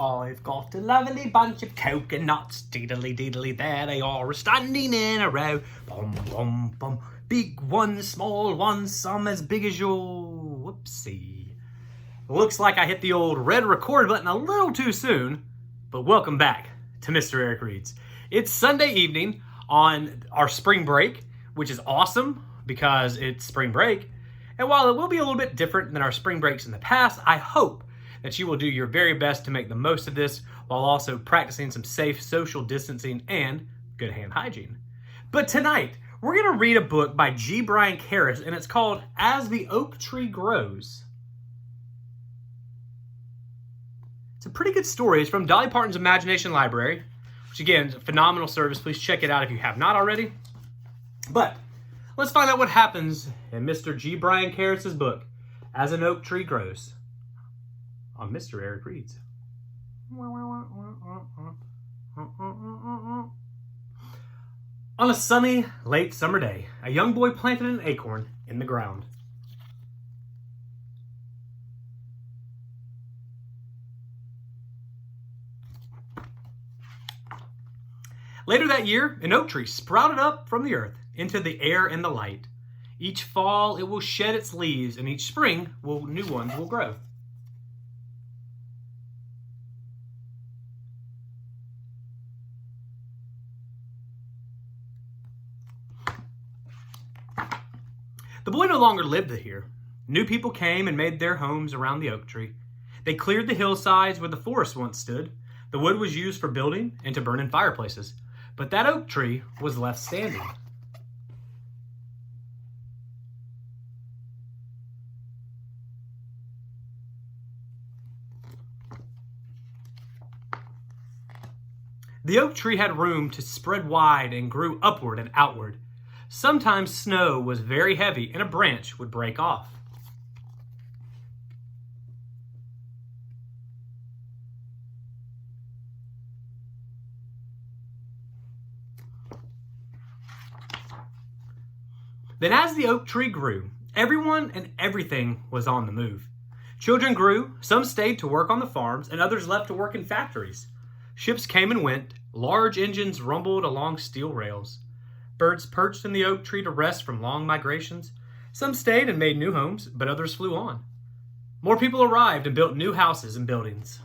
I've got a lovely bunch of coconuts. Deedly deedly, there they are, standing in a row. Bum bum bum. Big ones, small ones, some as big as your whoopsie. Looks like I hit the old red record button a little too soon, but welcome back to Mr. Eric Reads. It's Sunday evening on our spring break, which is awesome because it's spring break. And while it will be a little bit different than our spring breaks in the past, I hope that you will do your very best to make the most of this while also practicing some safe social distancing and good hand hygiene. But tonight, we're going to read a book by G. Brian Harris, and it's called As the Oak Tree Grows. It's a pretty good story. It's from Dolly Parton's Imagination Library, which again is a phenomenal service. Please check it out if you have not already. But let's find out what happens in Mr. G. Brian Harris's book, As an Oak Tree Grows, on Mr. Eric Reads. On a sunny, late summer day, a young boy planted an acorn in the ground. Later that year, an oak tree sprouted up from the earth into the air and the light. Each fall, it will shed its leaves, and each spring, new ones will grow. The boy no longer lived here. New people came and made their homes around the oak tree. They cleared the hillsides where the forest once stood. The wood was used for building and to burn in fireplaces. But that oak tree was left standing. The oak tree had room to spread wide and grew upward and outward. Sometimes snow was very heavy and a branch would break off. Then as the oak tree grew, everyone and everything was on the move. Children grew, some stayed to work on the farms, and others left to work in factories. Ships came and went, large engines rumbled along steel rails. Birds perched in the oak tree to rest from long migrations. Some stayed and made new homes, but others flew on. More people arrived and built new houses and buildings.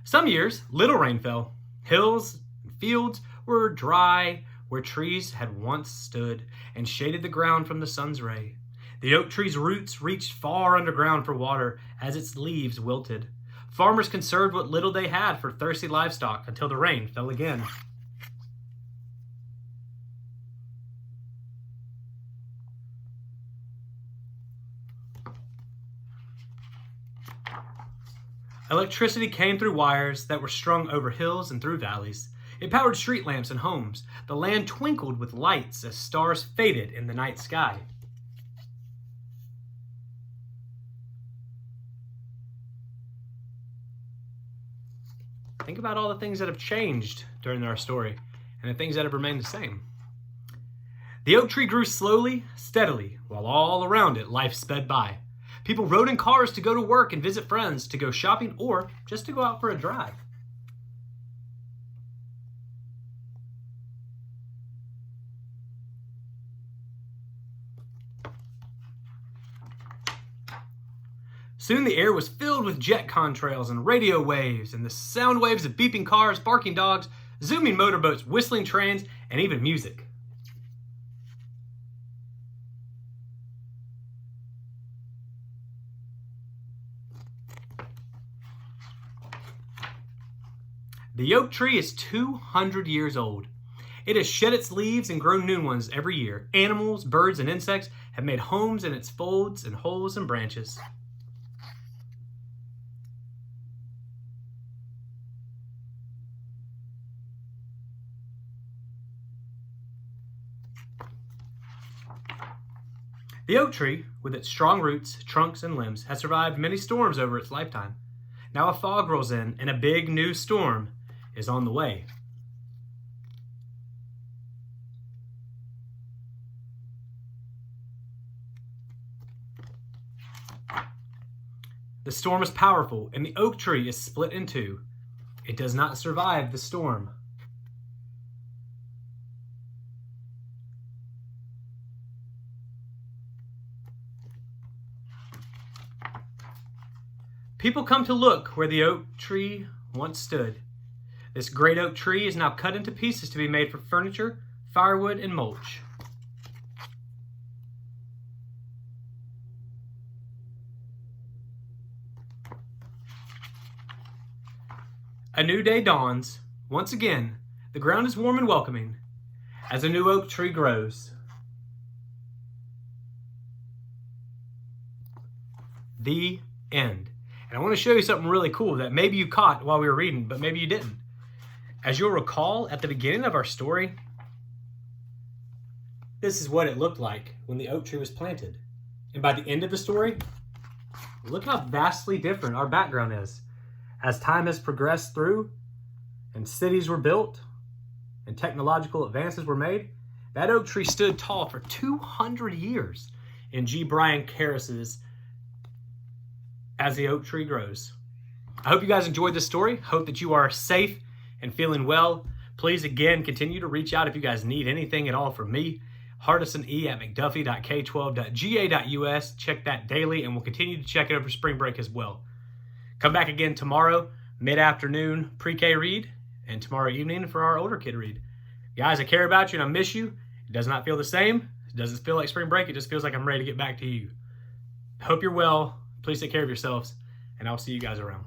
Some years, little rain fell. Hills and fields were dry where trees had once stood and shaded the ground from the sun's ray. The oak tree's roots reached far underground for water as its leaves wilted. Farmers conserved what little they had for thirsty livestock until the rain fell again. Electricity came through wires that were strung over hills and through valleys. It powered street lamps and homes. The land twinkled with lights as stars faded in the night sky. Think about all the things that have changed during our story and the things that have remained the same. The oak tree grew slowly, steadily, while all around it life sped by. People rode in cars to go to work and visit friends, to go shopping, or just to go out for a drive. Soon the air was filled with jet contrails and radio waves and the sound waves of beeping cars, barking dogs, zooming motorboats, whistling trains, and even music. The oak tree is 200 years old. It has shed its leaves and grown new ones every year. Animals, birds, and insects have made homes in its folds and holes and branches. The oak tree, with its strong roots, trunks, and limbs, has survived many storms over its lifetime. Now a fog rolls in, and a big new storm is on the way. The storm is powerful, and the oak tree is split in two. It does not survive the storm. People come to look where the oak tree once stood. This great oak tree is now cut into pieces to be made for furniture, firewood, and mulch. A new day dawns. Once again, the ground is warm and welcoming as a new oak tree grows. The end. And I want to show you something really cool that maybe you caught while we were reading, but maybe you didn't. As you'll recall, at the beginning of our story, this is what it looked like when the oak tree was planted. And by the end of the story, look how vastly different our background is. As time has progressed through and cities were built and technological advances were made, that oak tree stood tall for 200 years in G. Brian Karras's As the Oak Tree Grows. I hope you guys enjoyed this story. Hope that you are safe and feeling well. Please, again, continue to reach out if you guys need anything at all from me. hardisone@mcduffie.k12.ga.us. Check that daily, and we'll continue to check it over spring break as well. Come back again tomorrow, mid-afternoon, pre-K read, and tomorrow evening for our older kid read. Guys, I care about you and I miss you. It does not feel the same. It doesn't feel like spring break. It just feels like I'm ready to get back to you. Hope you're well. Please take care of yourselves, and I'll see you guys around.